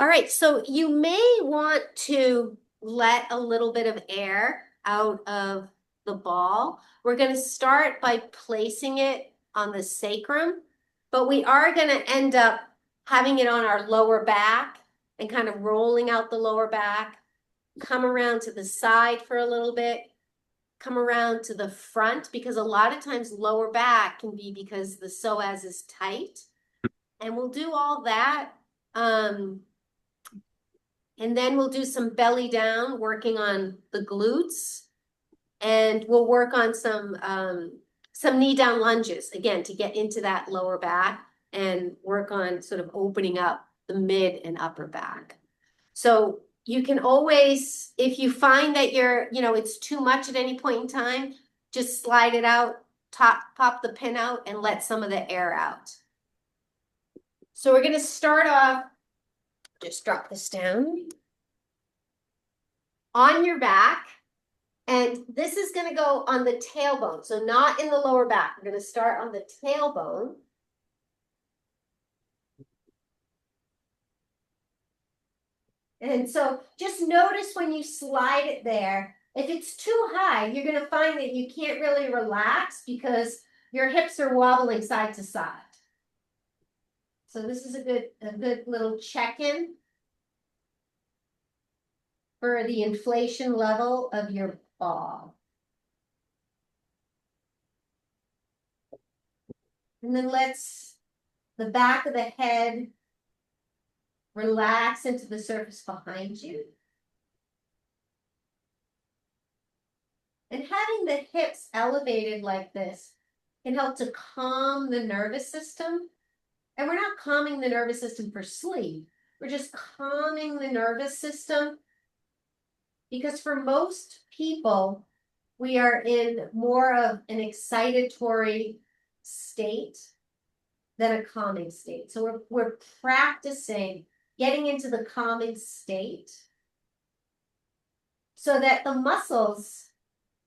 All right, so you may want to let a little bit of air out of the ball. We're going to start by placing it on the sacrum, but we are going to end up having it on our lower back and kind of rolling out the lower back, come around to the side for a little bit, come around to the front, because a lot of times lower back can be because the psoas is tight. And we'll do all that. And then we'll do some belly down, working on the glutes. And we'll work on some knee down lunges, again, to get into that lower back and work on sort of opening up the mid and upper back. So you can always, if you find that it's too much at any point in time, just slide it out, pop the pin out and let some of the air out. So we're going to start off, just drop this down on your back. And this is going to go on the tailbone, so not in the lower back. We're going to start on the tailbone. And so just notice when you slide it there, if it's too high, you're going to find that you can't really relax because your hips are wobbling side to side. So this is a good little check-in for the inflation level of your ball. And then let's the back of the head relax into the surface behind you. And having the hips elevated like this can help to calm the nervous system. And we're not calming the nervous system for sleep. We're just calming the nervous system because for most people, we are in more of an excitatory state than a calming state. So we're practicing getting into the calming state so that the muscles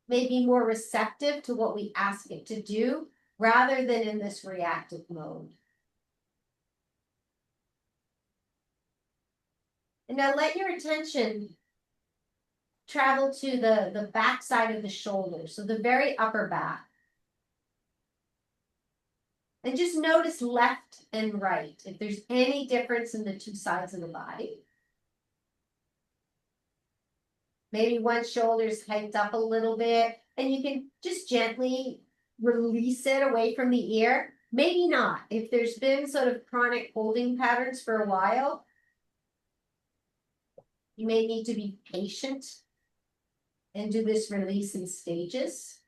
may be more receptive to what we ask it to do rather than in this reactive mode. And now let your attention travel to the back side of the shoulder, so the very upper back. And just notice left and right, if there's any difference in the two sides of the body. Maybe one shoulder is hiked up a little bit, and you can just gently release it away from the ear. Maybe not. If there's been sort of chronic holding patterns for a while, you may need to be patient and do this release in stages.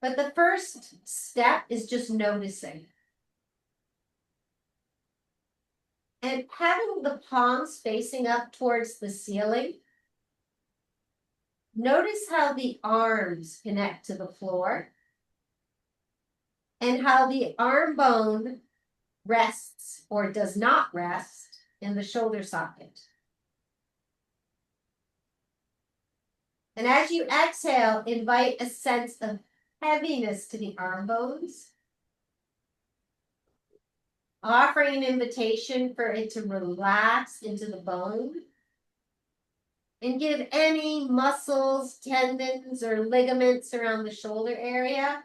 But the first step is just noticing. And having the palms facing up towards the ceiling. Notice how the arms connect to the floor and how the arm bone rests or does not rest in the shoulder socket. And as you exhale, invite a sense of heaviness to the arm bones, offering an invitation for it to relax into the bone and give any muscles, tendons, or ligaments around the shoulder area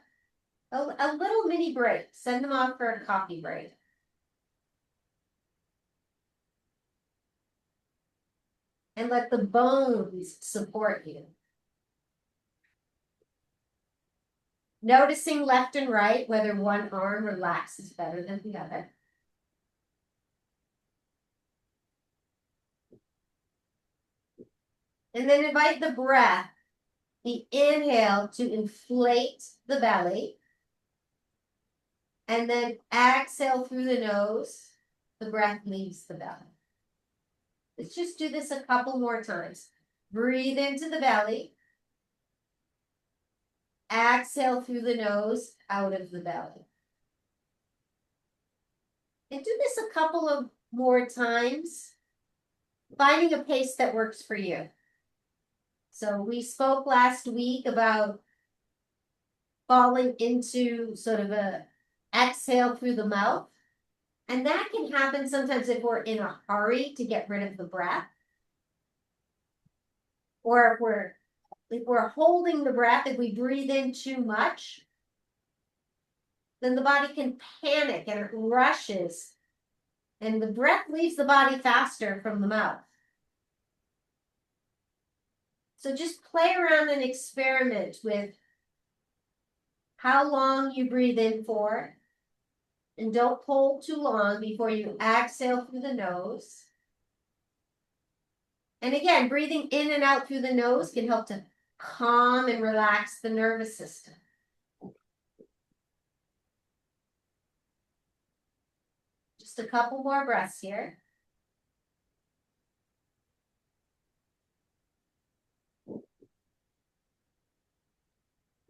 a little mini break. Send them off for a coffee break. And let the bones support you. Noticing left and right, whether one arm relaxes better than the other. And then invite the breath, the inhale to inflate the belly. And then exhale through the nose, the breath leaves the belly. Let's just do this a couple more times. Breathe into the belly. Exhale through the nose, out of the belly. And do this a couple of more times, finding a pace that works for you. So we spoke last week about falling into sort of a exhale through the mouth. And that can happen sometimes if we're in a hurry to get rid of the breath. Or if we're holding the breath, if we breathe in too much, then the body can panic and it rushes. And the breath leaves the body faster from the mouth. So just play around and experiment with how long you breathe in for. And don't hold too long before you exhale through the nose. And again, breathing in and out through the nose can help to calm and relax the nervous system. Just a couple more breaths here.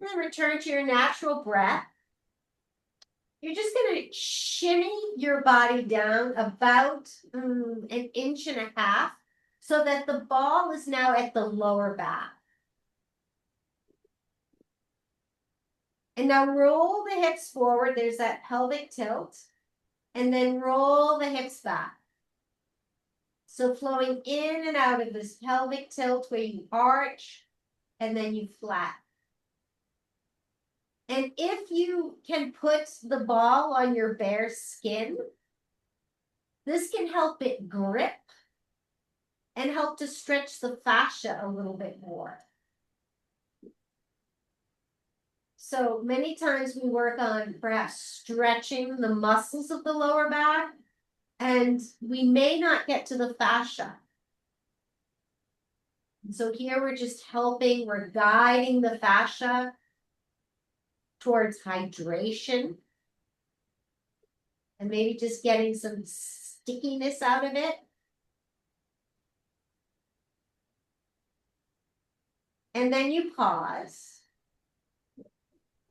And then return to your natural breath. You're just going to shimmy your body down about an inch and a half so that the ball is now at the lower back. And now roll the hips forward. There's that pelvic tilt. And then roll the hips back. So flowing in and out of this pelvic tilt where you arch and then you flat. And if you can put the ball on your bare skin, this can help it grip and help to stretch the fascia a little bit more. So many times we work on perhaps stretching the muscles of the lower back, and we may not get to the fascia. So here we're just helping, we're guiding the fascia towards hydration and maybe just getting some stickiness out of it. And then you pause.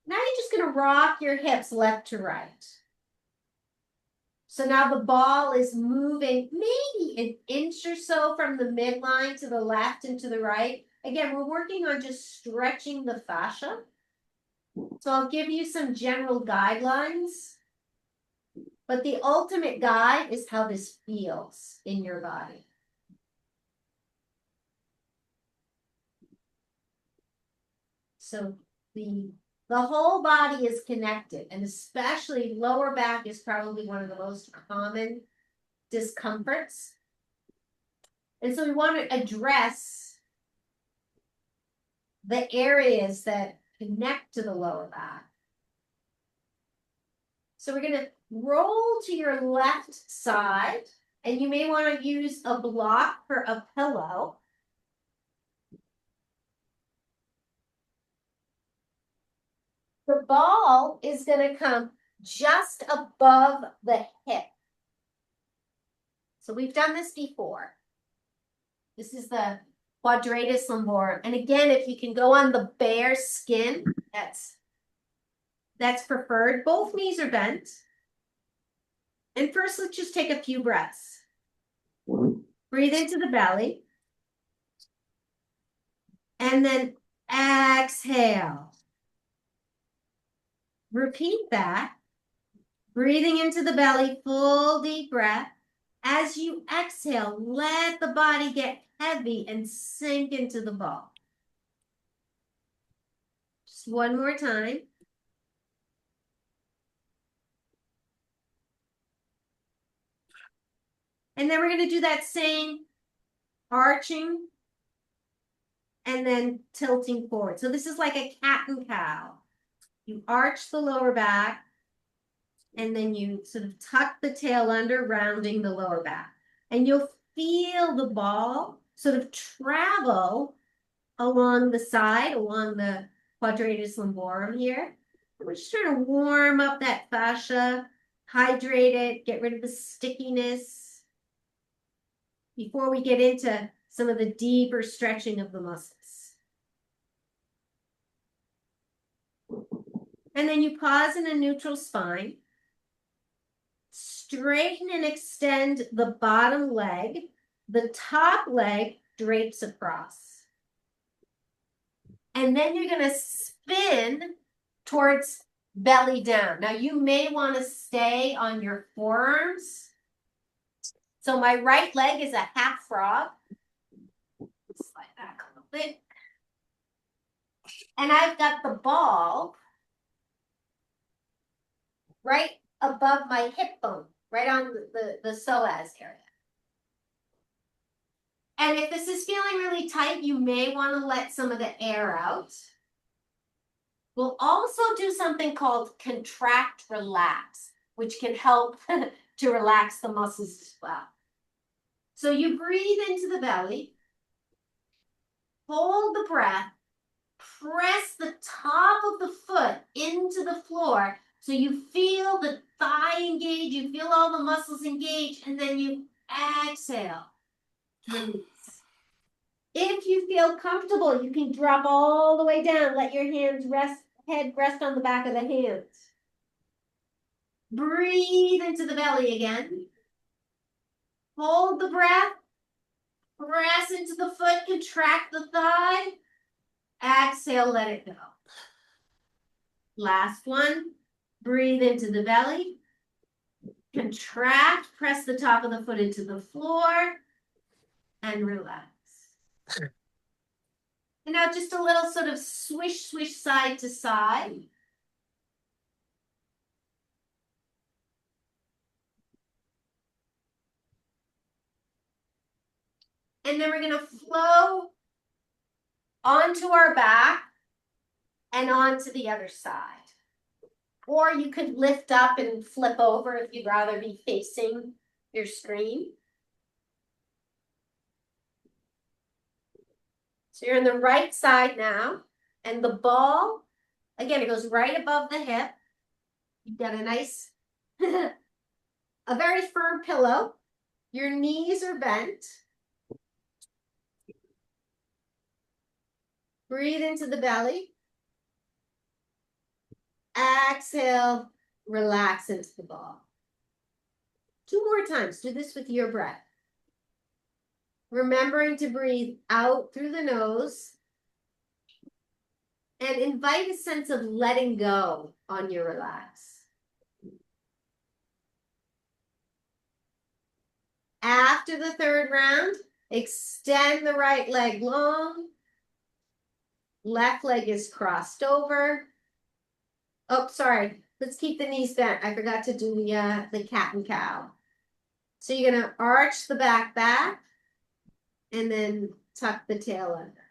Now you're just going to rock your hips left to right. So now the ball is moving maybe an inch or so from the midline to the left and to the right. Again, we're working on just stretching the fascia. So I'll give you some general guidelines, but the ultimate guide is how this feels in your body. So the whole body is connected, and especially lower back is probably one of the most common discomforts. And so we want to address the areas that connect to the lower back. So we're going to roll to your left side, and you may want to use a block for a pillow. The ball is going to come just above the hip. So we've done this before. This is the quadratus lumborum. And again, if you can go on the bare skin, that's preferred. Both knees are bent. And first, let's just take a few breaths. Breathe into the belly. And then exhale. Repeat that. Breathing into the belly, full deep breath. As you exhale, let the body get heavy and sink into the ball. Just one more time. And then we're going to do that same arching and then tilting forward. So this is like a cat and cow. You arch the lower back, and then you sort of tuck the tail under, rounding the lower back. And you'll feel the ball sort of travel along the side, along the quadratus lumborum here. And we're just trying to warm up that fascia, hydrate it, get rid of the stickiness before we get into some of the deeper stretching of the muscles. And then you pause in a neutral spine. Straighten and extend the bottom leg. The top leg drapes across. And then you're going to spin towards belly down. Now you may want to stay on your forearms. So my right leg is a half frog. Slide back a little bit. And I've got the ball right above my hip bone, right on the psoas area. And if this is feeling really tight, you may want to let some of the air out. We'll also do something called contract relax, which can help to relax the muscles as well. So you breathe into the belly, hold the breath, press the top of the foot into the floor so you feel the thigh engage, you feel all the muscles engage, and then you exhale. Release. If you feel comfortable, you can drop all the way down. Let your head rest on the back of the hands. Breathe into the belly again. Hold the breath. Press into the foot, contract the thigh. Exhale, let it go. Last one. Breathe into the belly. Contract, press the top of the foot into the floor, and relax. And now just a little sort of swish, swish side to side. And then we're going to flow onto our back and onto the other side. Or you could lift up and flip over if you'd rather be facing your screen. So you're on the right side now, and the ball, again, it goes right above the hip. You've got a nice, a very firm pillow. Your knees are bent. Breathe into the belly. Exhale, relax into the ball. 2 more times. Do this with your breath. Remembering to breathe out through the nose and invite a sense of letting go on your relax. After the 3rd round, extend the right leg long. Left leg is crossed over. Oh, sorry. Let's keep the knees bent. I forgot to do the cat and cow. So you're going to arch the back and then tuck the tail under.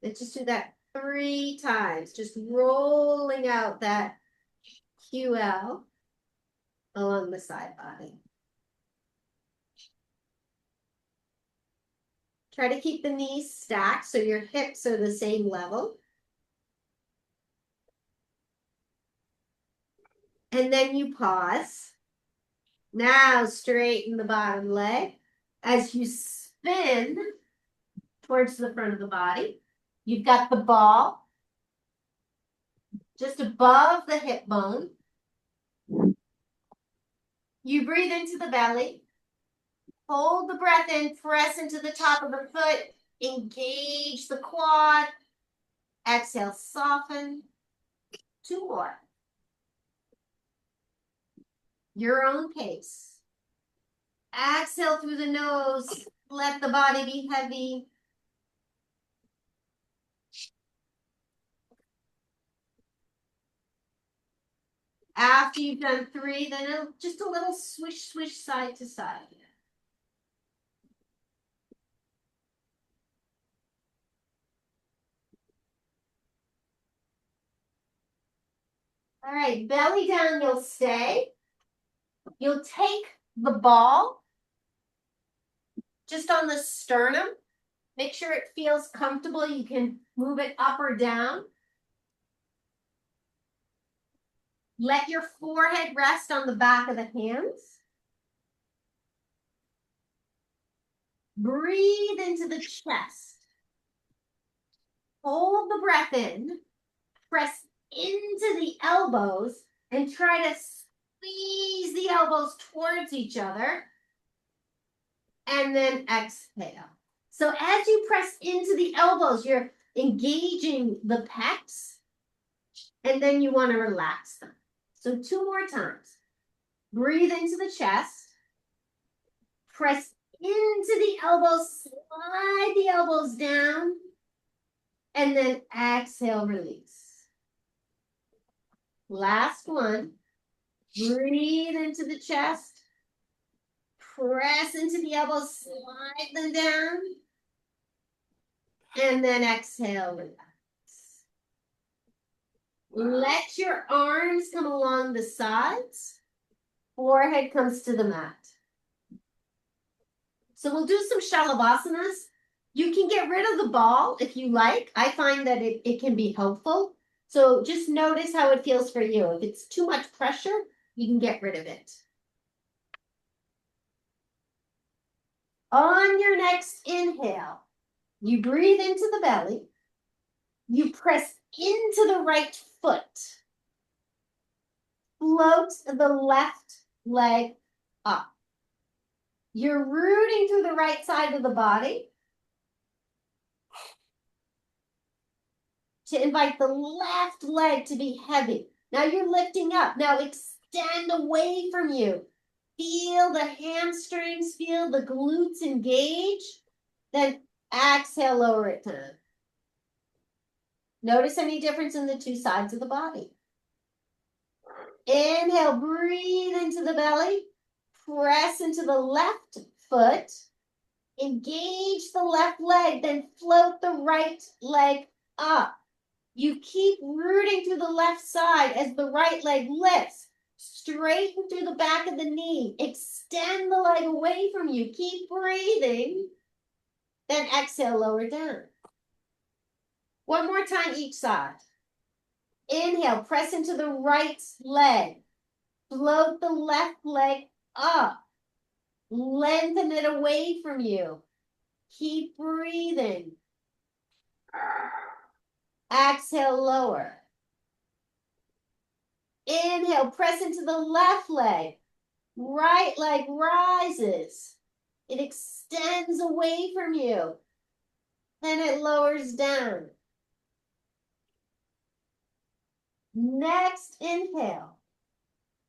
And just do that 3 times, just rolling out that QL along the side body. Try to keep the knees stacked so your hips are the same level. And then you pause. Now straighten the bottom leg. As you spin towards the front of the body, you've got the ball just above the hip bone. You breathe into the belly. Hold the breath in, press into the top of the foot, engage the quad. Exhale, soften. 2 more. Your own pace. Exhale through the nose. Let the body be heavy. After you've done 3, then just a little swish, swish side to side. All right, belly down, you'll stay. You'll take the ball just on the sternum. Make sure it feels comfortable. You can move it up or down. Let your forehead rest on the back of the hands. Breathe into the chest. Hold the breath in. Press into the elbows and try to squeeze the elbows towards each other. And then exhale. So as you press into the elbows, you're engaging the pecs. And then you want to relax them. So 2 more times. Breathe into the chest. Press into the elbows, slide the elbows down, and then exhale, release. Last one. Breathe into the chest. Press into the elbows, slide them down, and then exhale, relax. Let your arms come along the sides. Forehead comes to the mat. So we'll do some Shalavasanas. You can get rid of the ball if you like. I find that it can be helpful. So just notice how it feels for you. If it's too much pressure, you can get rid of it. On your next inhale, you breathe into the belly. You press into the right foot. Float the left leg up. You're rooting through the right side of the body to invite the left leg to be heavy. Now you're lifting up. Now extend away from you. Feel the hamstrings, feel the glutes engage. Then exhale, lower it down. Notice any difference in the two sides of the body. Inhale, breathe into the belly. Press into the left foot. Engage the left leg, then float the right leg up. You keep rooting through the left side as the right leg lifts. Straighten through the back of the knee. Extend the leg away from you. Keep breathing. Then exhale, lower down. One more time each side. Inhale, press into the right leg. Float the left leg up. Lengthen it away from you. Keep breathing. Exhale, lower. Inhale, press into the left leg. Right leg rises. It extends away from you. Then it lowers down. Next inhale.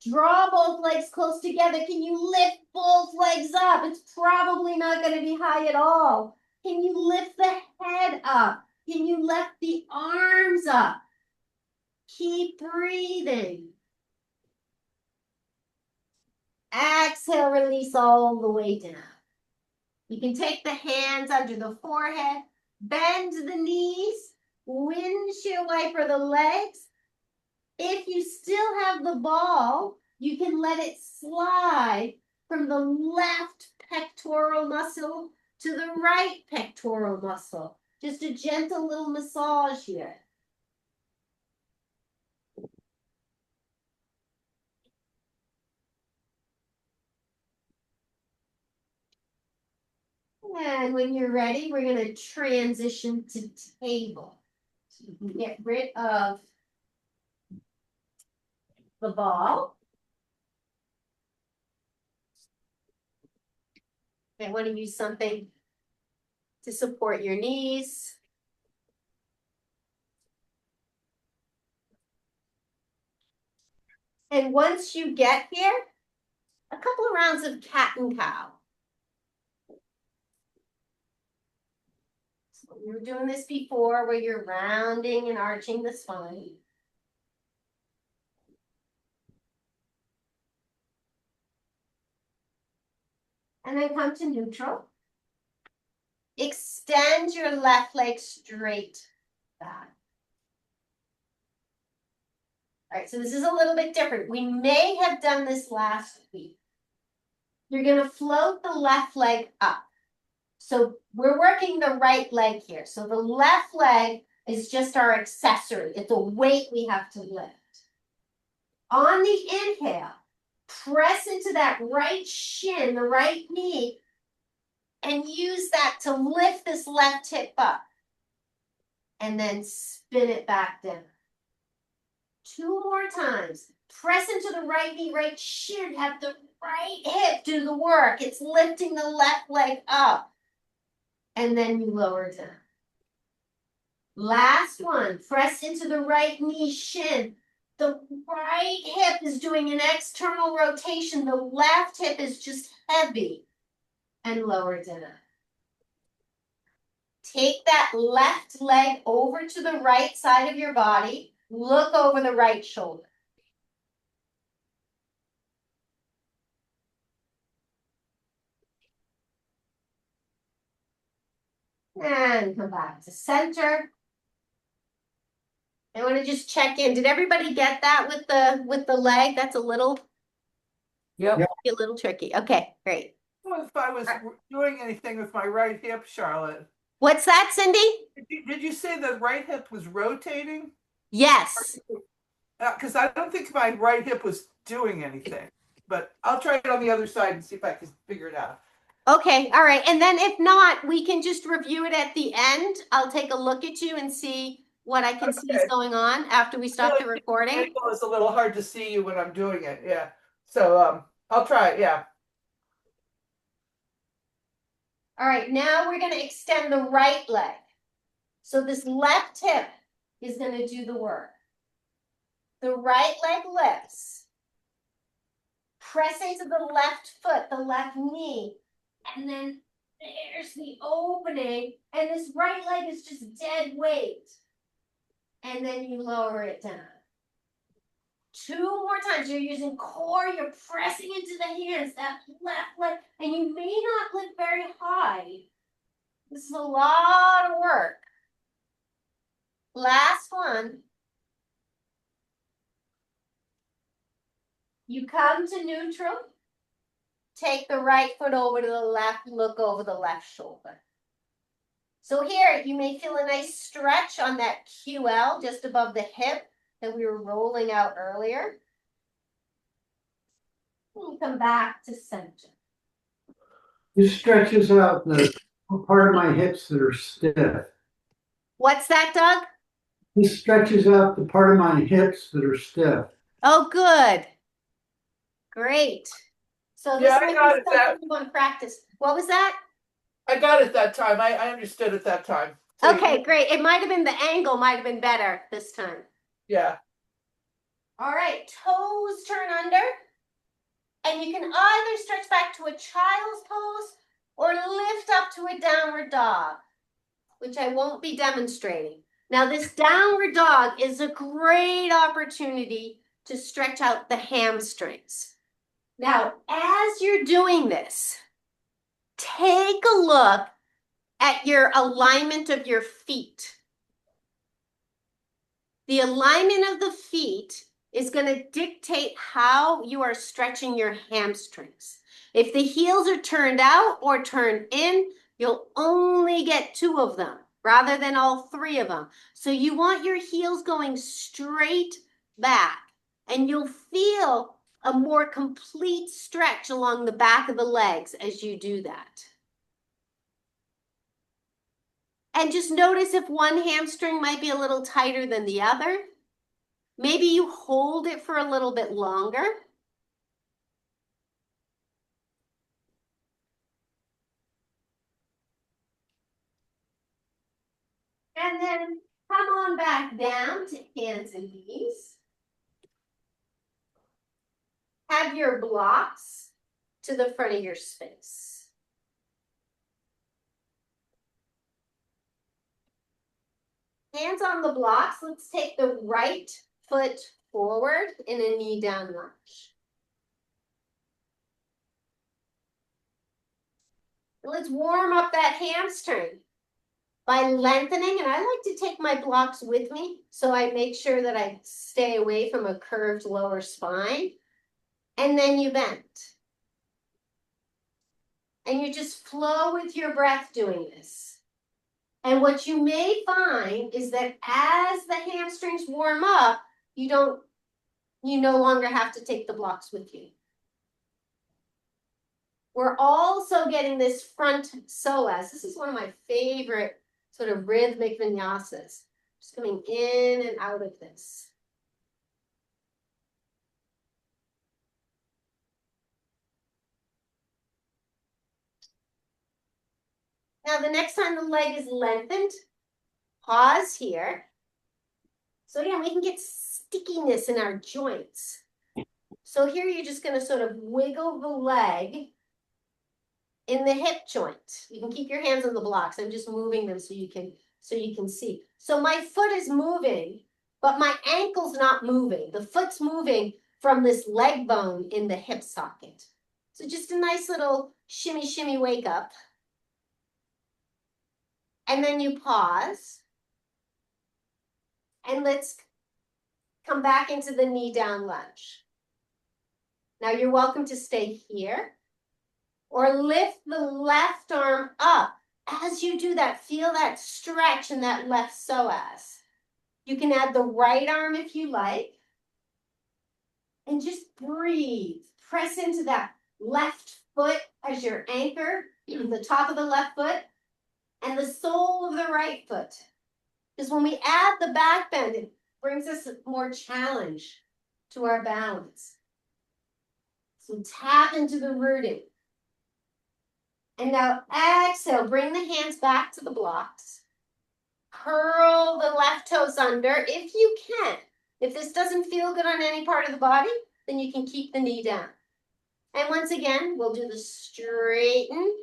Draw both legs close together. Can you lift both legs up? It's probably not going to be high at all. Can you lift the head up? Can you lift the arms up? Keep breathing. Exhale, release all the way down. You can take the hands under the forehead, bend the knees, windshield wiper the legs. If you still have the ball, you can let it slide from the left pectoral muscle to the right pectoral muscle. Just a gentle little massage here. And when you're ready, we're going to transition to table. So you can get rid of the ball. I want to use something to support your knees. And once you get here, a couple of rounds of cat and cow. So we were doing this before where you're rounding and arching the spine. And then come to neutral. Extend your left leg straight back. All right, so this is a little bit different. We may have done this last week. You're going to float the left leg up. So we're working the right leg here. So the left leg is just our accessory. It's a weight we have to lift. On the inhale, press into that right shin, the right knee, and use that to lift this left hip up. And then spin it back down. 2 more times. Press into the right knee, right shin, have the right hip do the work. It's lifting the left leg up. And then you lower down. Last one, press into the right knee shin. The right hip is doing an external rotation. The left hip is just heavy and lower down. Take that left leg over to the right side of your body. Look over the right shoulder. And come back to center. I want to just check in. Did everybody get that with the leg? That's a little Yep. a little tricky. Okay, great. If I was doing anything with my right hip, Charlotte. What's that, Cindy? Did you say the right hip was rotating? Yes. Because I don't think my right hip was doing anything. But I'll try it on the other side and see if I can figure it out. Okay, all right. And then if not, we can just review it at the end. I'll take a look at you and see what I can see is going on after we stop the recording. It's a little hard to see you when I'm doing it. Yeah. So I'll try it. Yeah. All right, now we're going to extend the right leg. So this left hip is going to do the work. The right leg lifts. Press into the left foot, the left knee, and then there's the opening, and this right leg is just dead weight. And then you lower it down. 2 more times. You're using core, you're pressing into the hands, that left leg, and you may not lift very high. This is a lot of work. Last one. You come to neutral. Take the right foot over to the left, look over the left shoulder. So here, you may feel a nice stretch on that QL just above the hip that we were rolling out earlier. And you come back to center. This stretches out the part of my hips that are stiff. What's that, Doug? This stretches out the part of my hips that are stiff. Oh, good. Great. So this might be something you want to practice. What was that? I got it that time. I understood it that time. So okay, great. It might have been the angle might have been better this time. Yeah. All right, toes turn under. And you can either stretch back to a child's pose or lift up to a downward dog, which I won't be demonstrating. Now, this downward dog is a great opportunity to stretch out the hamstrings. Now, as you're doing this, take a look at your alignment of your feet. The alignment of the feet is going to dictate how you are stretching your hamstrings. If the heels are turned out or turned in, you'll only get 2 of them rather than all 3 of them. So you want your heels going straight back, and you'll feel a more complete stretch along the back of the legs as you do that. And just notice if one hamstring might be a little tighter than the other. Maybe you hold it for a little bit longer. And then come on back down to hands and knees. Have your blocks to the front of your space. Hands on the blocks. Let's take the right foot forward in a knee down lunge. Let's warm up that hamstring by lengthening, and I like to take my blocks with me so I make sure that I stay away from a curved lower spine. And then you bend. And you just flow with your breath doing this. And what you may find is that as the hamstrings warm up, you no longer have to take the blocks with you. We're also getting this front psoas. This is one of my favorite sort of rhythmic vinyasas. Just coming in and out of this. Now, the next time the leg is lengthened, pause here. So again, we can get stickiness in our joints. So here you're just gonna sort of wiggle the leg in the hip joint. You can keep your hands on the blocks. I'm just moving them so you can see. So my foot is moving, but my ankle's not moving. The foot's moving from this leg bone in the hip socket. So just a nice little shimmy, shimmy wake up. And then you pause. And let's come back into the knee down lunge. Now you're welcome to stay here or lift the left arm up. As you do that, feel that stretch in that left psoas. You can add the right arm if you like. And just breathe. Press into that left foot as your anchor, the top of the left foot, and the sole of the right foot. Because when we add the back bend, it brings us more challenge to our balance. So tap into the rooting. And now exhale, bring the hands back to the blocks. Curl the left toes under if you can. If this doesn't feel good on any part of the body, then you can keep the knee down. And once again, we'll do the straighten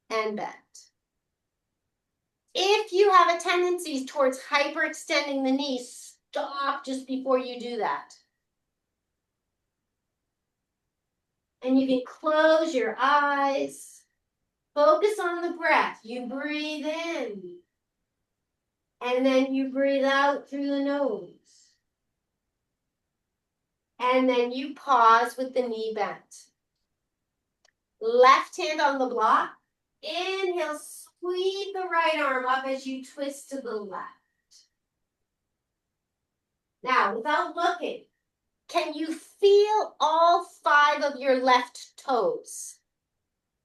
and bend. If you have a tendency towards hyperextending the knee, stop just before you do that. And you can close your eyes. Focus on the breath. You breathe in. And then you breathe out through the nose. And then you pause with the knee bent. Left hand on the block. Inhale, sweep the right arm up as you twist to the left. Now, without looking, can you feel all 5 of your left toes?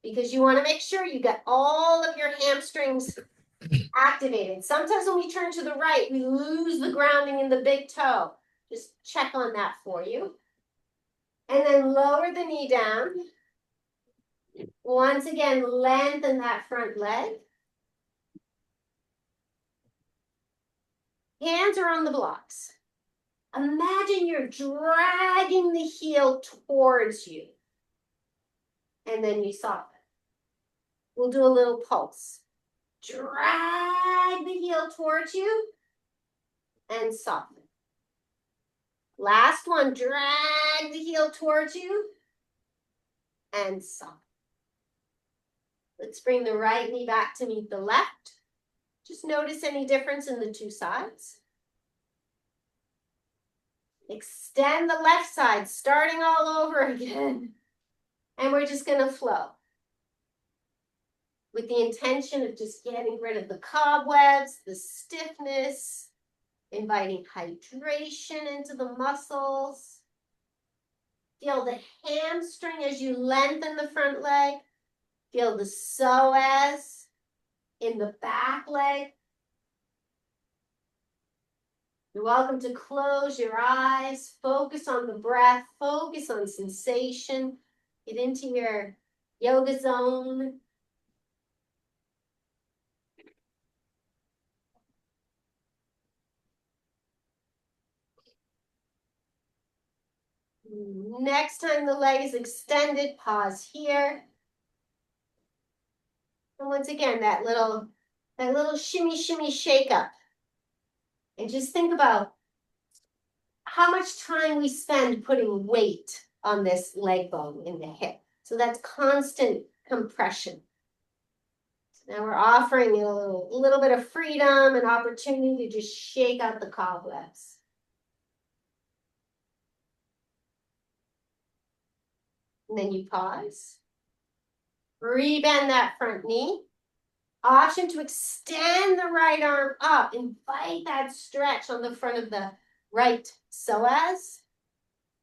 Because you want to make sure you get all of your hamstrings activated. Sometimes when we turn to the right, we lose the grounding in the big toe. Just check on that for you. And then lower the knee down. Once again, lengthen that front leg. Hands are on the blocks. Imagine you're dragging the heel towards you. And then you soften. We'll do a little pulse. Drag the heel towards you and soften. Last one, drag the heel towards you and soften. Let's bring the right knee back to meet the left. Just notice any difference in the 2 sides. Extend the left side, starting all over again. And we're just going to flow with the intention of just getting rid of the cobwebs, the stiffness, inviting hydration into the muscles. Feel the hamstring as you lengthen the front leg. Feel the psoas in the back leg. You're welcome to close your eyes, focus on the breath, focus on sensation, get into your yoga zone. Next time the leg is extended, pause here. And once again, that little shimmy, shimmy shake up. And just think about how much time we spend putting weight on this leg bone in the hip. So that's constant compression. So now we're offering you a little bit of freedom and opportunity to just shake out the cobwebs. And then you pause. Rebend that front knee. Option to extend the right arm up. Invite that stretch on the front of the right psoas.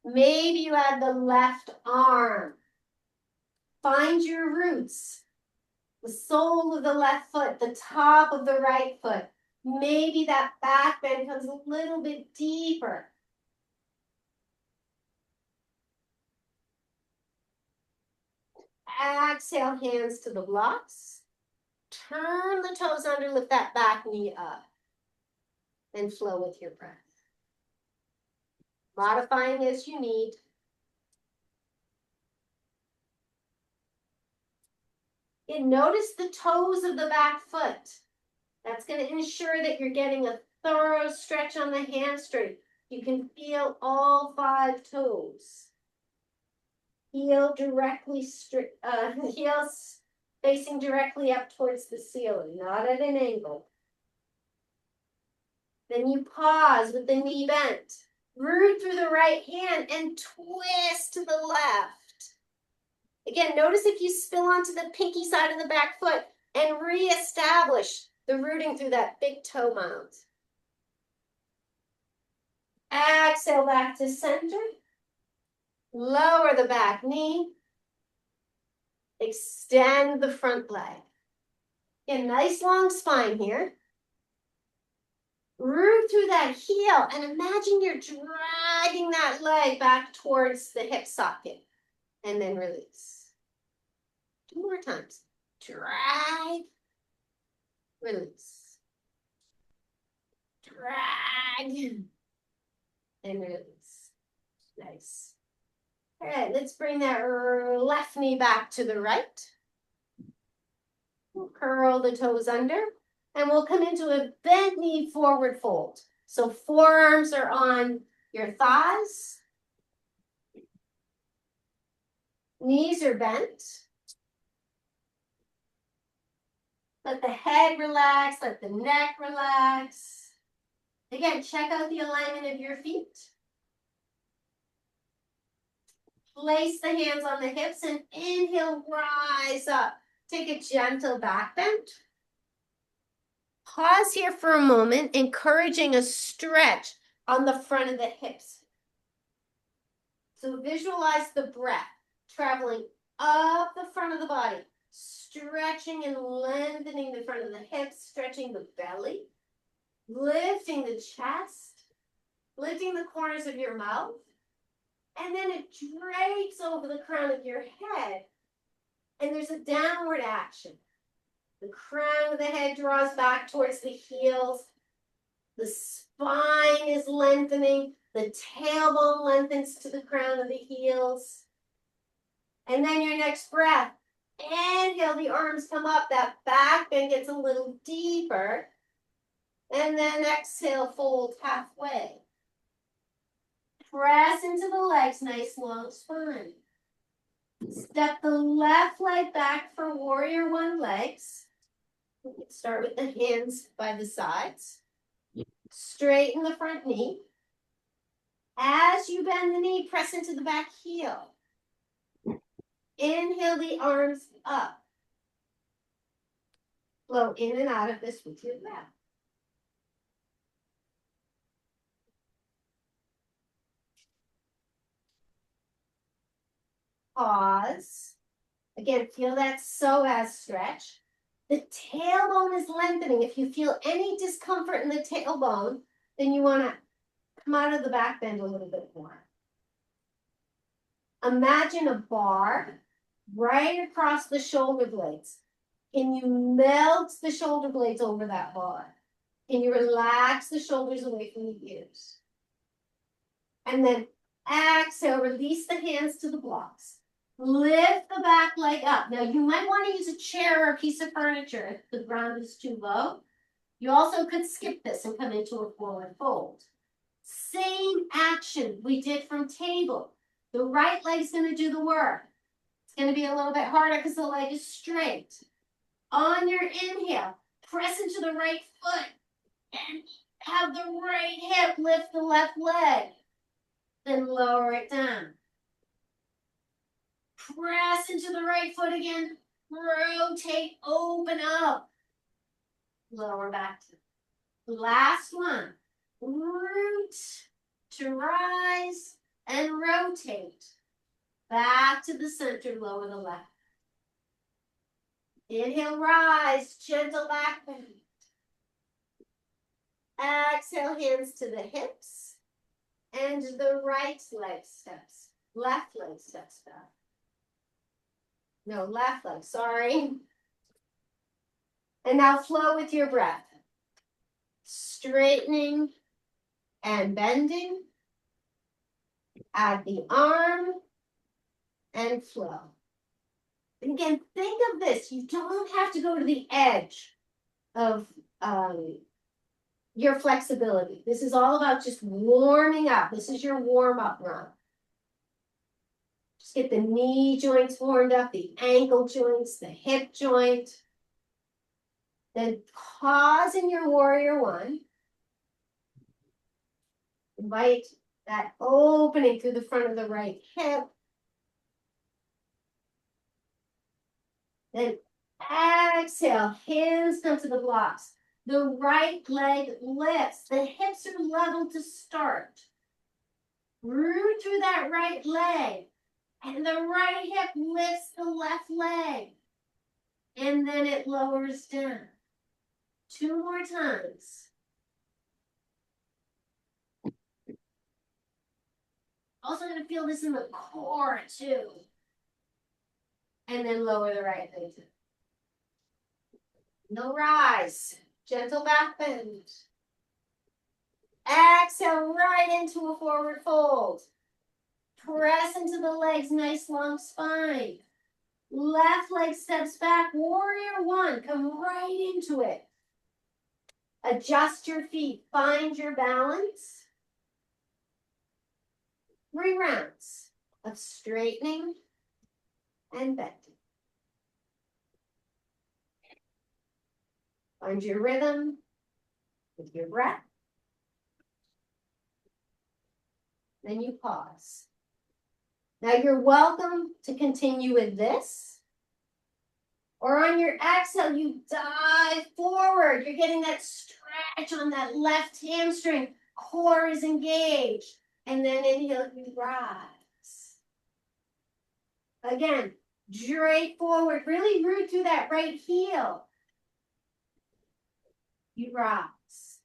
Maybe you add the left arm. Find your roots. The sole of the left foot, the top of the right foot. Maybe that back bend comes a little bit deeper. Exhale, hands to the blocks. Turn the toes under, lift that back knee up. and flow with your breath. Modifying as you need. And notice the toes of the back foot. That's going to ensure that you're getting a thorough stretch on the hamstring. You can feel all 5 toes. Heel directly heels facing directly up towards the ceiling, not at an angle. Then you pause with the knee bent. Root through the right hand and twist to the left. Again, notice if you spill onto the pinky side of the back foot and reestablish the rooting through that big toe mound. Exhale back to center. Lower the back knee. Extend the front leg. A nice long spine here. Root through that heel and imagine you're dragging that leg back towards the hip socket. And then release. 2 more times. Drag. Release. Drag. And release. Nice. All right, let's bring that left knee back to the right. We'll curl the toes under. And we'll come into a bent knee forward fold. So forearms are on your thighs. Knees are bent. Let the head relax, let the neck relax. Again, check out the alignment of your feet. Place the hands on the hips and inhale, rise up. Take a gentle back bend. Pause here for a moment, encouraging a stretch on the front of the hips. So visualize the breath traveling up the front of the body, stretching and lengthening the front of the hips, stretching the belly, lifting the chest, lifting the corners of your mouth, and then it drapes over the crown of your head, and there's a downward action. The crown of the head draws back towards the heels. The spine is lengthening. The tailbone lengthens to the crown of the heels. And then your next breath, inhale, the arms come up. That back bend gets a little deeper. And then exhale, fold halfway. Press into the legs, nice long spine. Step the left leg back for warrior 1 legs. We can start with the hands by the sides. Straighten the front knee. As you bend the knee, press into the back heel. Inhale the arms up. Flow in and out of this with your breath. Pause. Again, feel that psoas stretch. The tailbone is lengthening. If you feel any discomfort in the tailbone, then you want to come out of the back bend a little bit more. Imagine a bar right across the shoulder blades. Can you melt the shoulder blades over that bar? Can you relax the shoulders away from the ears? And then exhale, release the hands to the blocks. Lift the back leg up. Now you might want to use a chair or a piece of furniture if the ground is too low. You also could skip this and come into a forward fold. Same action we did from table. The right leg's going to do the work. It's going to be a little bit harder because the leg is straight. On your inhale, press into the right foot and have the right hip lift the left leg. Then lower it down. Press into the right foot again. Rotate, open up. Lower back to the last one. Root to rise and rotate. Back to the center, lower the left. Inhale, rise, gentle back bend. Exhale, hands to the hips. And the right leg steps. Left leg steps back. No, left leg, sorry. And now flow with your breath. straightening and bending at the arm and flow. And again, think of this. You don't have to go to the edge of your flexibility. This is all about just warming up. This is your warm-up run. Just get the knee joints warmed up, the ankle joints, the hip joint. Then pause in your warrior one. Invite that opening through the front of the right hip. Then exhale, hands come to the blocks. The right leg lifts. The hips are level to start. Root through that right leg. And the right hip lifts the left leg. And then it lowers down. 2 more times. Also going to feel this in the core too. And then lower the right leg. No rise. Gentle back bend. Exhale right into a forward fold. Press into the legs, nice long spine. Left leg steps back, warrior one, come right into it. Adjust your feet, find your balance. 3 rounds of straightening and bending. Find your rhythm with your breath. Then you pause. Now you're welcome to continue with this. Or on your exhale, you dive forward. You're getting that stretch on that left hamstring. Core is engaged. And then inhale, you rise. Again, drape forward. Really root through that right heel. You rise.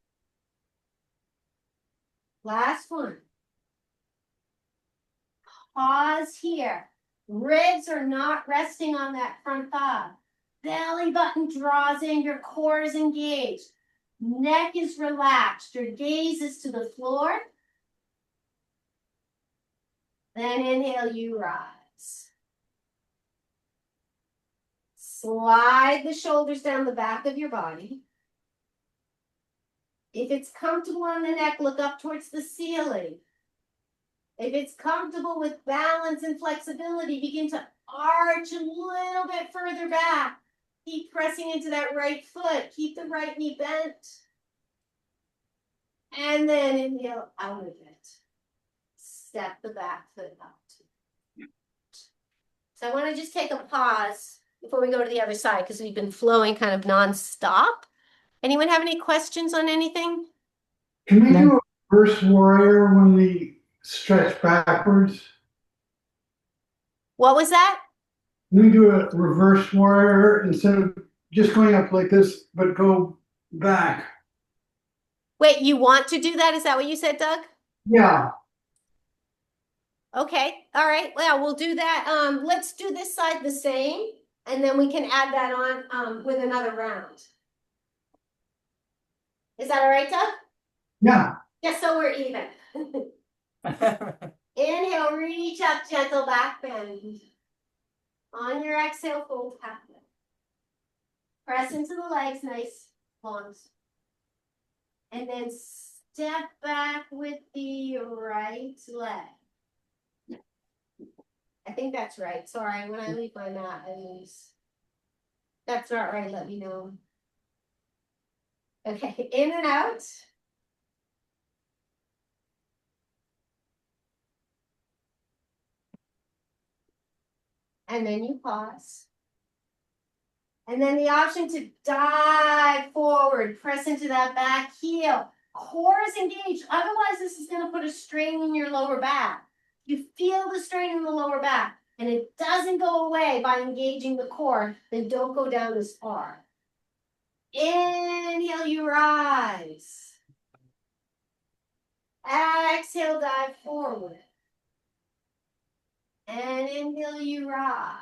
Last one. Pause here. Ribs are not resting on that front thigh. Belly button draws in, your core is engaged. Neck is relaxed, your gaze is to the floor. Then inhale, you rise. Slide the shoulders down the back of your body. If it's comfortable on the neck, look up towards the ceiling. If it's comfortable with balance and flexibility, begin to arch a little bit further back. Keep pressing into that right foot. Keep the right knee bent. And then inhale out of it. Step the back foot out. So I want to just take a pause before we go to the other side because we've been flowing kind of nonstop. Anyone have any questions on anything? Can we do a reverse warrior when we stretch backwards? What was that? We do a reverse warrior instead of just going up like this, but go back. Wait, you want to do that? Is that what you said, Doug? Yeah. Okay, all right. Well, we'll do that. Let's do this side the same, and then we can add that on with another round. Is that all right, Doug? Yeah. Just so we're even. Inhale, reach up, gentle back bend. On your exhale, fold halfway. Press into the legs, nice longs. And then step back with the right leg. I think that's right. Sorry, when I leave my mat, I lose. That's not right, let me know. Okay, in and out. And then you pause. And then the option to dive forward, press into that back heel. Core is engaged. Otherwise, this is going to put a strain in your lower back. You feel the strain in the lower back, and it doesn't go away by engaging the core, then don't go down as far. Inhale, you rise. Exhale, dive forward. And inhale, you rise.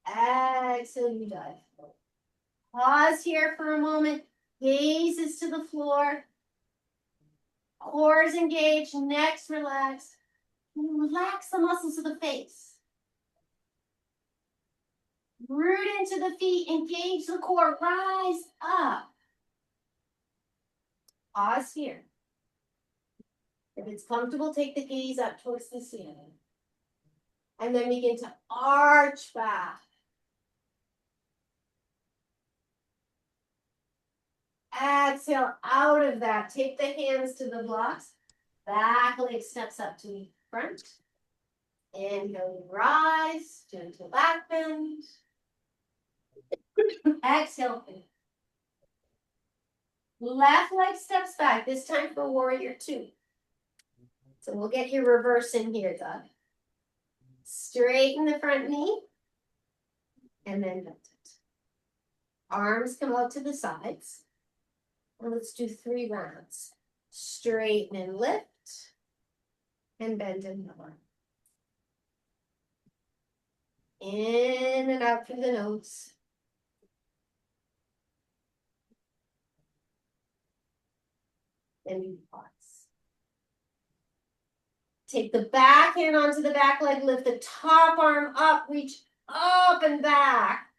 Exhale, you dive forward. Pause here for a moment. Gaze is to the floor. Core is engaged. Next, relax. Relax the muscles of the face. Root into the feet. Engage the core. Rise up. Pause here. If it's comfortable, take the gaze up towards the ceiling. And then begin to arch back. Exhale out of that. Take the hands to the blocks. Back leg steps up to the front. Inhale, rise. Gentle back bend. Exhale. Left leg steps back. This time for warrior two. So we'll get your reverse in here, Doug. Straighten the front knee. And then bend it. Arms come out to the sides. And let's do 3 rounds. Straighten and lift. And bend and lower. In and out through the nose. Then you pause. Take the back hand onto the back leg, lift the top arm up, reach up and back.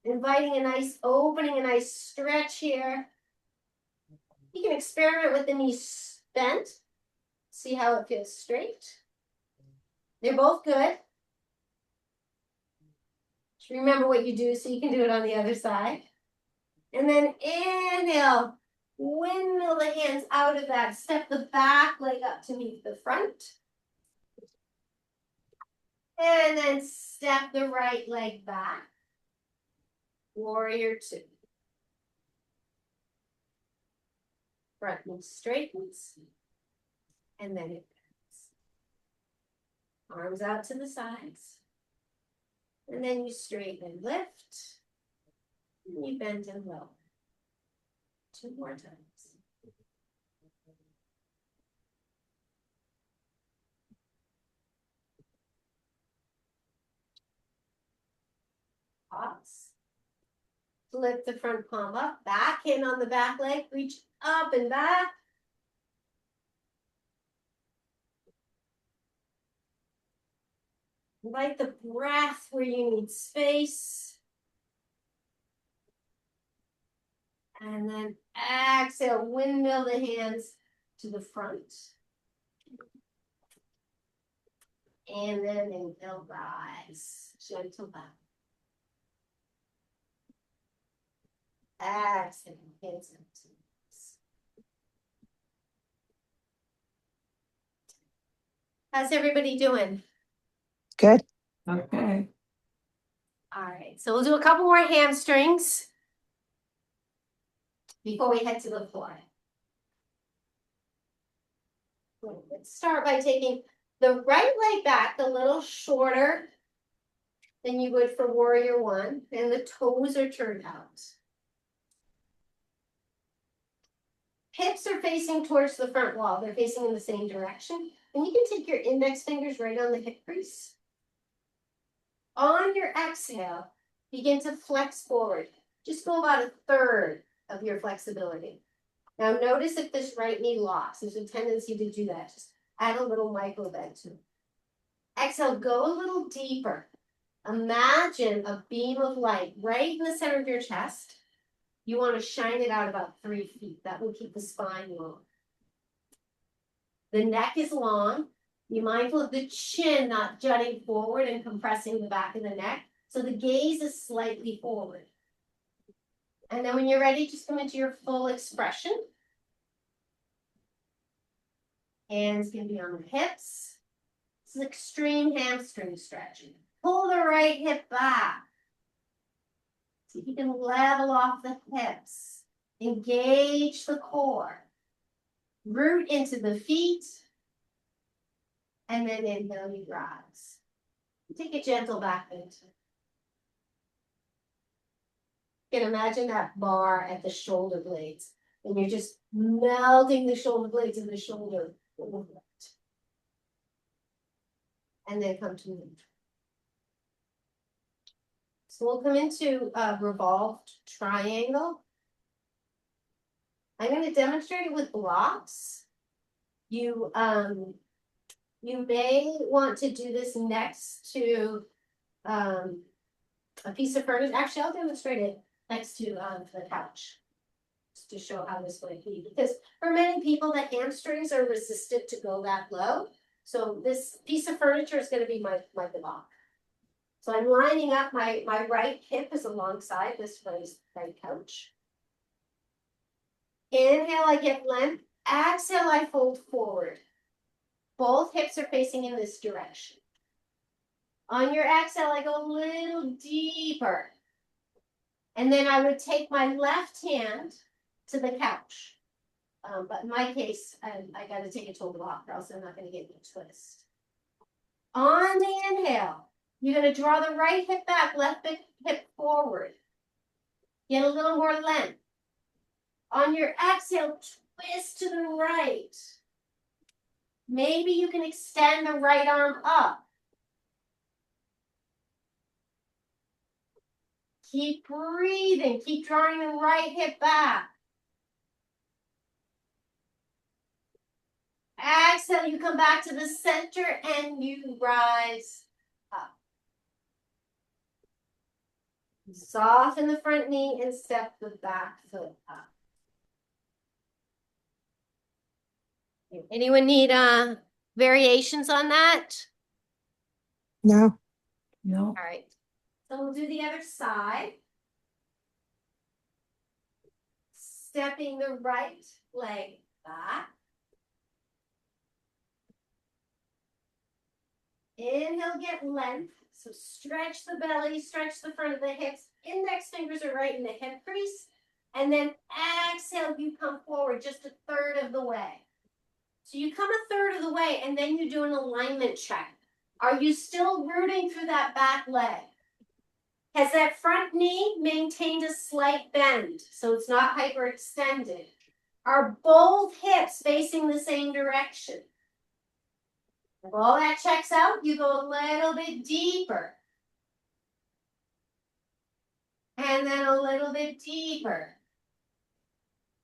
Inviting a nice opening, a nice stretch here. You can experiment with the knees bent. See how it feels straight. They're both good. Just remember what you do so you can do it on the other side. And then inhale. Windmill the hands out of that. Step the back leg up to meet the front. And then step the right leg back. Warrior two. Front knee straightens. And then it bends. Arms out to the sides. And then you straighten and lift. And you bend and lower. 2 more times. Pause. Flip the front palm up, back hand on the back leg, reach up and back. Invite the breath where you need space. And then exhale, windmill the hands to the front. And then inhale, rise, gentle back. Exhale, hands up to knees. How's everybody doing? Good. Okay. All right, so we'll do a couple more hamstrings before we head to the floor. Let's start by taking the right leg back a little shorter than you would for warrior one, and the toes are turned out. Hips are facing towards the front wall. They're facing in the same direction. And you can take your index fingers right on the hip crease. On your exhale, begin to flex forward. Just go about 1/3 of your flexibility. Now notice if this right knee locks. There's a tendency to do that. Just add a little micro bend to it. Exhale, go a little deeper. Imagine a beam of light right in the center of your chest. You want to shine it out about 3 feet. That will keep the spine long. The neck is long. Be mindful of the chin not jutting forward and compressing the back of the neck. So the gaze is slightly forward. And then when you're ready, just come into your full expression. Hands can be on the hips. This is extreme hamstring stretching. Pull the right hip back. See if you can level off the hips. Engage the core. Root into the feet. And then inhale, you rise. Take a gentle back bend. You can imagine that bar at the shoulder blades. And you're just melting the shoulder blades in the shoulder. And then come to neutral. So we'll come into a revolved triangle. I'm gonna demonstrate it with blocks. You may want to do this next to a piece of furniture. Actually, I'll demonstrate it next to the couch. Just to show how this would be, because for many people the hamstrings are resistant to go that low. So this piece of furniture is gonna be my block. So I'm lining up my right hip is alongside this right couch. Inhale, I get length. Exhale, I fold forward. Both hips are facing in this direction. On your exhale, I go a little deeper. And then I would take my left hand to the couch. But in my case, I got to take it to a block, or else I'm not going to get you a twist. On the inhale, you're going to draw the right hip back, left hip forward. Get a little more length. On your exhale, twist to the right. Maybe you can extend the right arm up. Keep breathing. Keep drawing the right hip back. Exhale, you come back to the center and you rise up. Soften the front knee and step the back foot up. Anyone need variations on that? No. No. All right. So we'll do the other side. Stepping the right leg back. Inhale, get length. So stretch the belly, stretch the front of the hips. Index fingers are right in the hip crease. And then exhale, you come forward just a third of the way. So you come a third of the way and then you do an alignment check. Are you still rooting through that back leg? Has that front knee maintained a slight bend so it's not hyperextended? Are both hips facing the same direction? If all that checks out, you go a little bit deeper. And then a little bit deeper.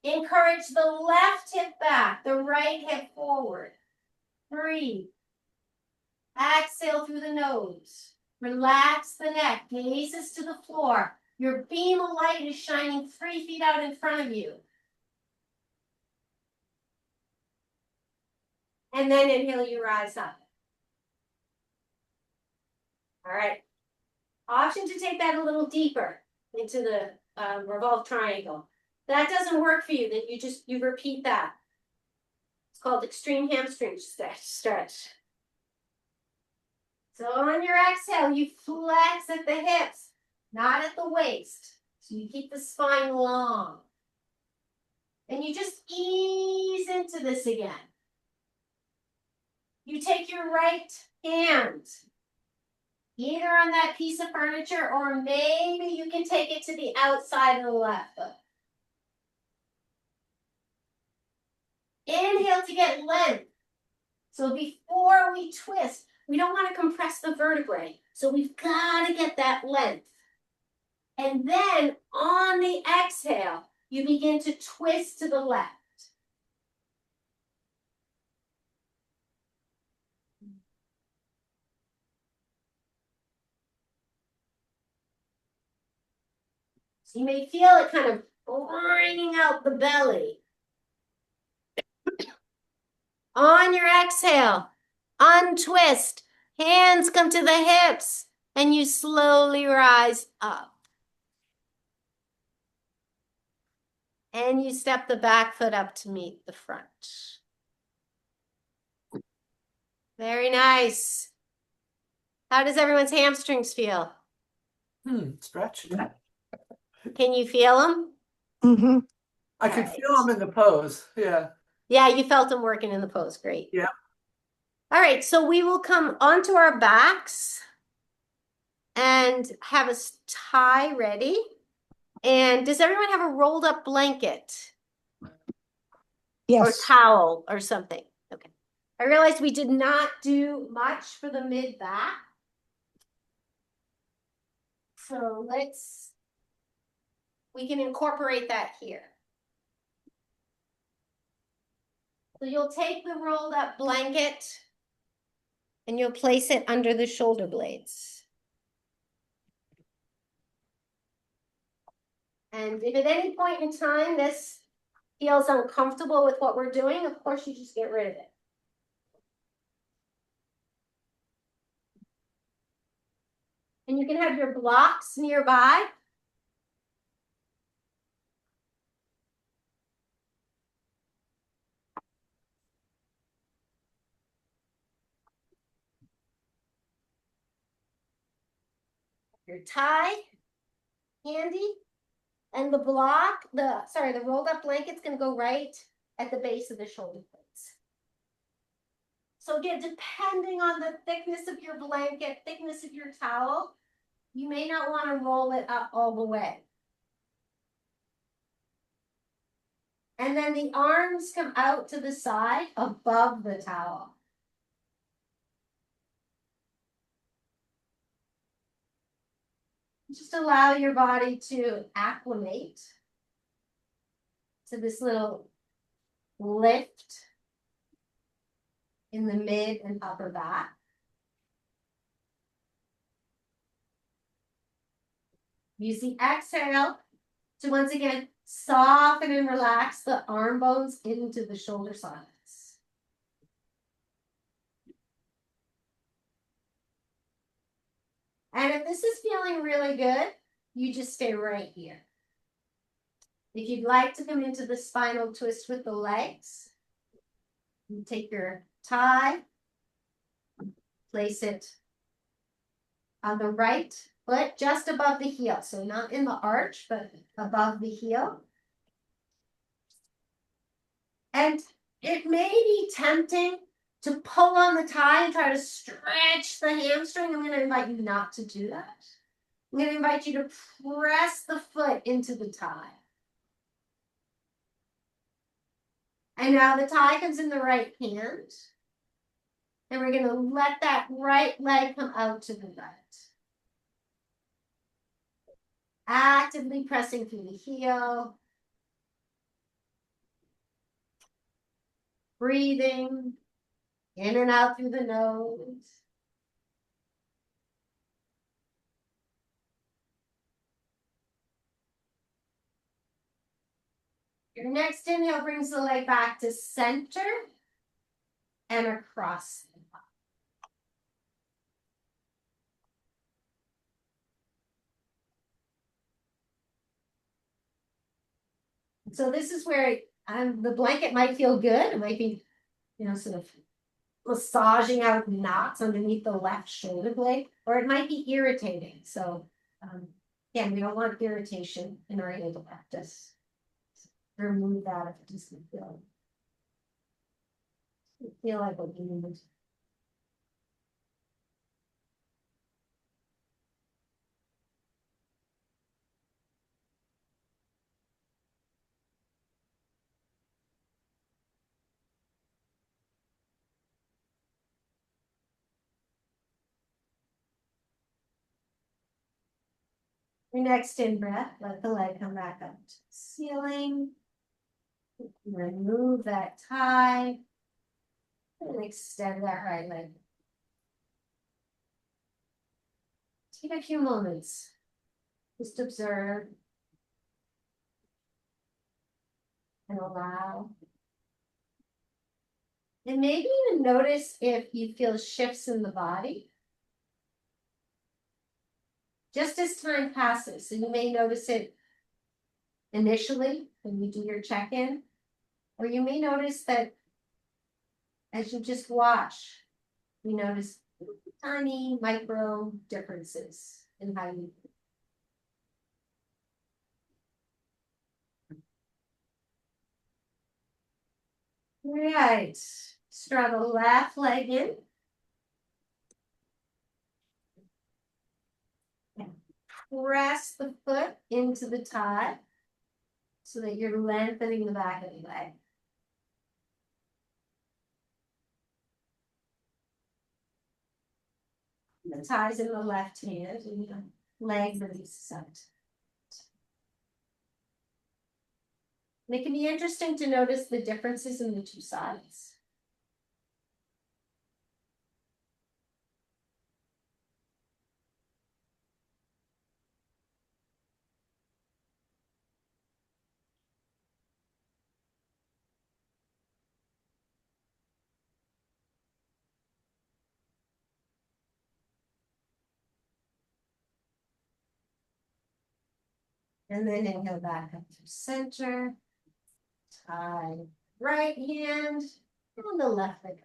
Encourage the left hip back, the right hip forward. Breathe. Exhale through the nose. Relax the neck, gazes to the floor. Your beam of light is shining 3 feet out in front of you. And then inhale, you rise up. All right. Option to take that a little deeper into the revolved triangle. That doesn't work for you, then you repeat that. It's called extreme hamstring stretch. So on your exhale, you flex at the hips, not at the waist. So you keep the spine long. And you just ease into this again. You take your right hand, either on that piece of furniture, or maybe you can take it to the outside of the left foot. Inhale to get length. So before we twist, we don't want to compress the vertebrae. So we've got to get that length. And then on the exhale, you begin to twist to the left. So you may feel it kind of bringing out the belly. On your exhale, untwist, hands come to the hips, and you slowly rise up. And you step the back foot up to meet the front. Very nice. How does everyone's hamstrings feel? Stretch. Can you feel them? Mm-hmm. I could feel them in the pose. Yeah. Yeah, you felt them working in the pose. Great. Yeah. All right, so we will come onto our backs and have a tie ready. And does everyone have a rolled up blanket? Yes. Or towel or something? Okay. I realized we did not do much for the mid back. So we can incorporate that here. So you'll take the rolled up blanket and you'll place it under the shoulder blades. And if at any point in time this feels uncomfortable with what we're doing, of course you just get rid of it. And you can have your blocks nearby. Your tie handy, and the block, the rolled up blanket's gonna go right at the base of the shoulder blades. So again, depending on the thickness of your blanket, thickness of your towel, you may not want to roll it up all the way. And then the arms come out to the side above the towel. Just allow your body to acclimate to this little lift in the mid and upper back. Use the exhale to once again soften and relax the arm bones into the shoulder sockets. And if this is feeling really good, you just stay right here. If you'd like to come into the spinal twist with the legs, you take your tie, place it on the right foot just above the heel. So not in the arch, but above the heel. And it may be tempting to pull on the tie and try to stretch the hamstring. I'm going to invite you not to do that. I'm going to invite you to press the foot into the tie. And now the tie comes in the right hand. And we're going to let that right leg come out to the right. Actively pressing through the heel. Breathing in and out through the nose. Your next inhale brings the leg back to center and across. So this is where the blanket might feel good. It might be, sort of massaging out knots underneath the left shoulder blade, or it might be irritating. So again, we don't want irritation in our yoga practice. Remove that if it doesn't feel like what you need. Your next in breath, let the leg come back up to the ceiling. Remove that tie. And extend that right leg. Take a few moments. Just observe. And allow. And maybe even notice if you feel shifts in the body. Just as time passes, so you may notice it initially when you do your check-in, or you may notice that as you just watch, you notice tiny micro differences in how you. All right, straddle the left leg in. Press the foot into the tie so that you're lengthening the back of the leg. The tie's in the left hand, and legs of each side. And it can be interesting to notice the differences in the two sides. And then inhale back up to center. Tie right hand on the left leg.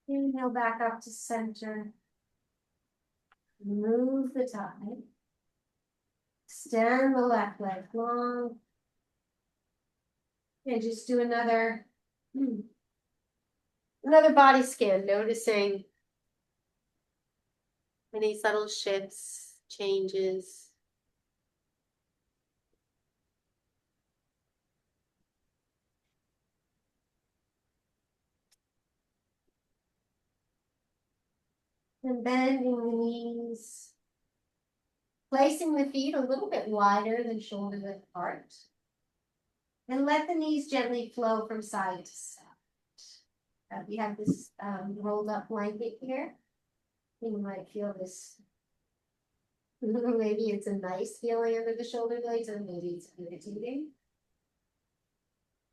Inhale back up to center. Move the tie. Extend the left leg long. And just do another body scan, noticing any subtle shifts, changes. And bending the knees. Placing the feet a little bit wider than shoulder width apart. And let the knees gently flow from side to side. We have this rolled up blanket here. You might feel this. Maybe it's a nice feeling under the shoulder blades, or maybe it's irritating.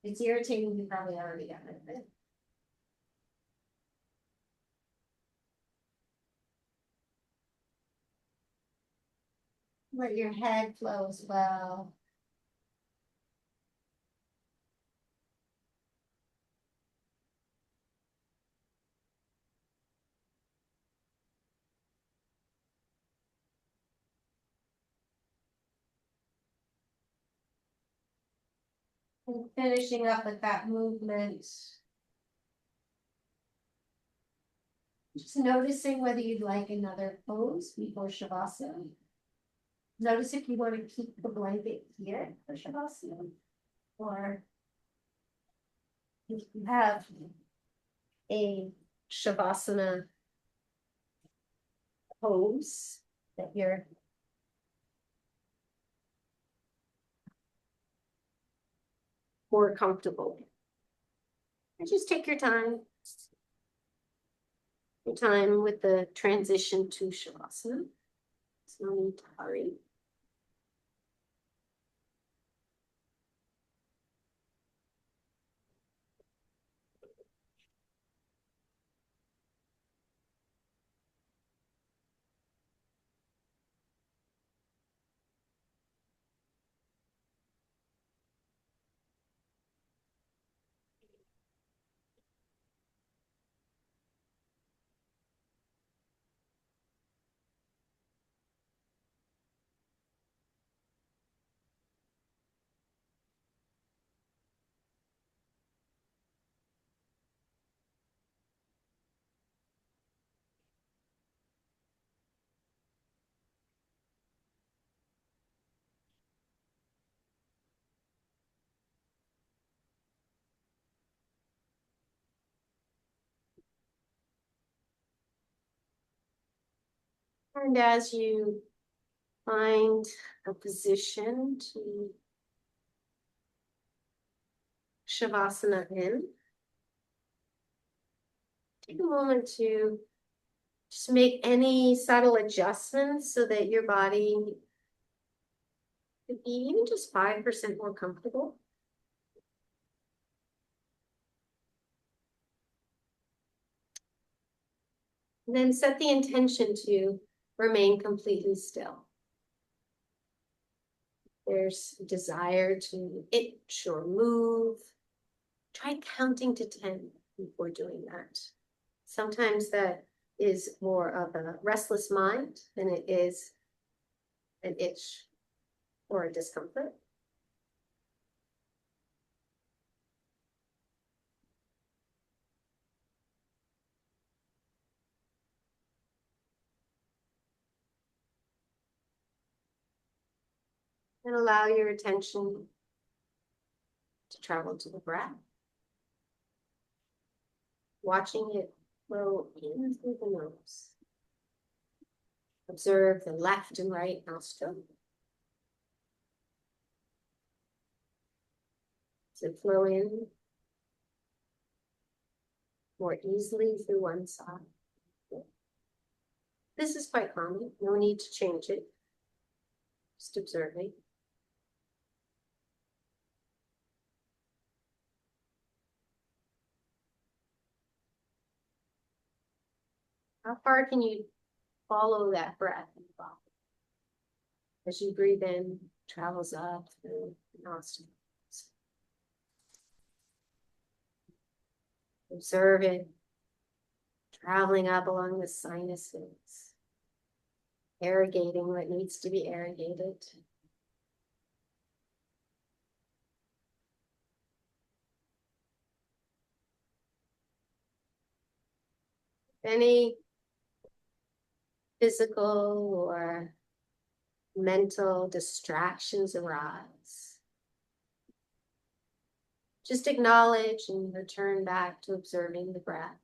If it's irritating, you probably already got rid of it. Let your head flow as well. And finishing up with that movement. Just noticing whether you'd like another pose before Shavasana. Notice if you want to keep the blanket here for Shavasana, or if you have a Shavasana pose that you're more comfortable in. And just take your time. Your time with the transition to Shavasana. There's no need to hurry. And as you find a position to Shavasana in, take a moment to just make any subtle adjustments so that your body could be even just 5% more comfortable. And then set the intention to remain completely still. There's a desire to itch or move. Try counting to 10 before doing that. Sometimes that is more of a restless mind than it is an itch or a discomfort. And allow your attention to travel to the breath. Watching it flow in through the nose. Observe the left and right nostril. Does it flow in more easily through one side? This is quite common, no need to change it. Just observing. How far can you follow that breath in the body? As you breathe in, travels up through the nostrils. Observe it traveling up along the sinuses, irrigating what needs to be irrigated. Any physical or mental distractions arise, just acknowledge and return back to observing the breath.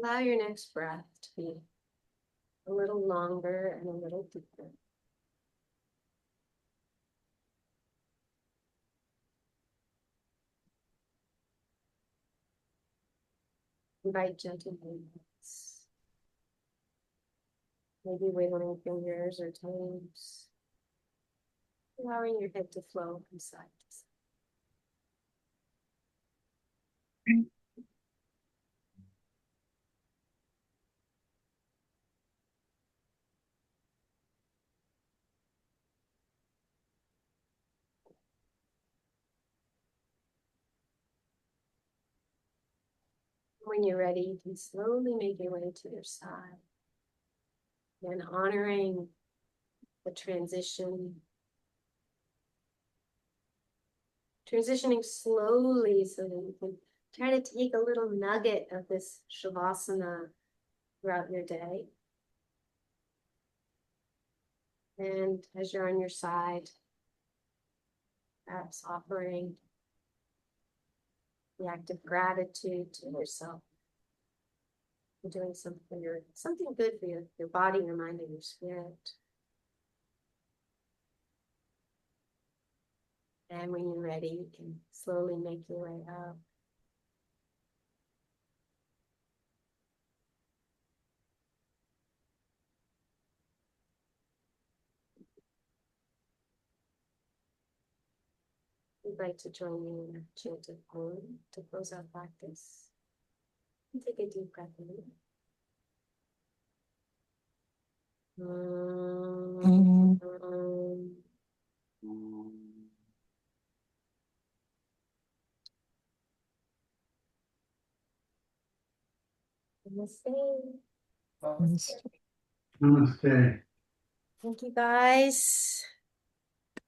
Allow your next breath to be a little longer and a little deeper. Invite gentle movements. Maybe wiggling fingers or toes. Allowing your head to flow from side to side. When you're ready, you can slowly make your way to your side. And honoring the transition. Transitioning slowly so that you can try to take a little nugget of this Shavasana throughout your day. And as you're on your side, perhaps offering the act of gratitude to yourself for doing something good for your body, your mind, and your spirit. And when you're ready, you can slowly make your way up. like to join you in a chanted poem to close our practice. Take a deep breath in. Mm. Namaste. Namaste. Thank you guys.